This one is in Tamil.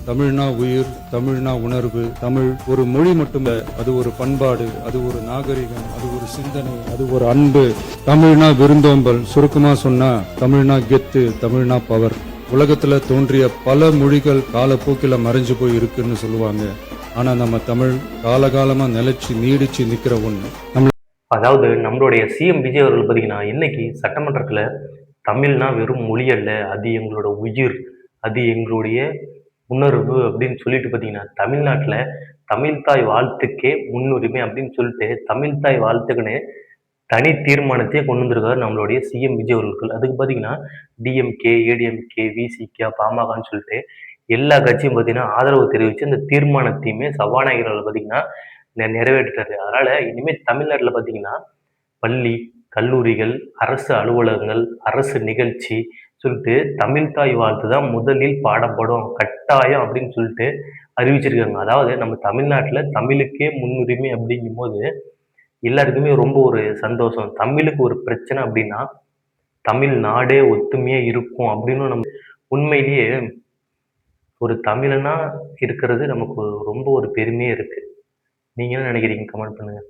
தமிழ்னா உயிர், தமிழ்னா உணர்வு. தமிழ் ஒரு மொழி மட்டுமே, அது ஒரு பண்பாடு, அது ஒரு நாகரிகம், அது ஒரு சிந்தனை, அது ஒரு அன்பு. தமிழ்னா விருந்தோம்பல். சுருக்கமா சொன்னா தமிழ்னா கெத்து, தமிழ்னா பவர். உலகத்துல தோன்றிய பல மொழிகள் காலப்போக்கில மறைஞ்சு போய் இருக்குன்னு சொல்லுவாங்க. ஆனா நம்ம தமிழ் காலகாலமா நிலைச்சு நீடிச்சு நிக்கிற ஒண்ணு. அதாவது நம்மளுடைய சிஎம் விஜய் அவர்கள் பார்த்தீங்கன்னா, இன்னைக்கு சட்டமன்றத்துல தமிழ்னா வெறும் மொழி அல்ல, அது எங்களோட உயிர், அது எங்களுடைய உணர்வு அப்படின்னு சொல்லிட்டு பார்த்தீங்கன்னா, தமிழ்நாட்டுல தமிழ்த்தாய் வாழ்த்துக்கே முன்னுரிமை அப்படின்னு சொல்லிட்டு, தமிழ்த்தாய் வாழ்த்துக்குன்னு தனி தீர்மானத்தையே கொண்டு வந்திருக்காரு நம்மளுடைய சிஎம் விஜய் அவர்கள். அதுக்கு பார்த்தீங்கன்னா, டிஎம்கே, ஏடிஎம்கே, விசிக, பாமகன்னு சொல்லிட்டு எல்லா கட்சியும் பார்த்தீங்கன்னா, ஆதரவு தெரிவிச்சு அந்த தீர்மானத்தையுமே சபாநாயகர் அவர்கள் பார்த்தீங்கன்னா, நிறைவேற்றிட்டாரு. அதனால இனிமே தமிழ்நாட்டுல பார்த்தீங்கன்னா, பள்ளி, கல்லூரிகள், அரசு அலுவலகங்கள், அரசு நிகழ்ச்சி சொல்லிட்டு தமிழ்த்தாய் வாழ்த்து தான் முதலில் பாடப்படும். கட்டாயம் அப்படின்னு சொல்லிட்டு அறிவிச்சிருக்காங்க. அதாவது நம்ம தமிழ்நாட்டுல தமிழுக்கே முன்னுரிமை அப்படிங்கும்போது, எல்லாருக்குமே ரொம்ப ஒரு சந்தோஷம். தமிழுக்கு ஒரு பிரச்சனை அப்படின்னா, தமிழ்நாடே ஒத்துமையா இருக்கும் அப்படின்னு நம்ம உண்மையிலேயே ஒரு தமிழனா இருக்கிறது நமக்கு ரொம்ப ஒரு பெருமையா இருக்கு. நீங்க என்ன நினைக்கிறீங்க? கமெண்ட் பண்ணுங்க.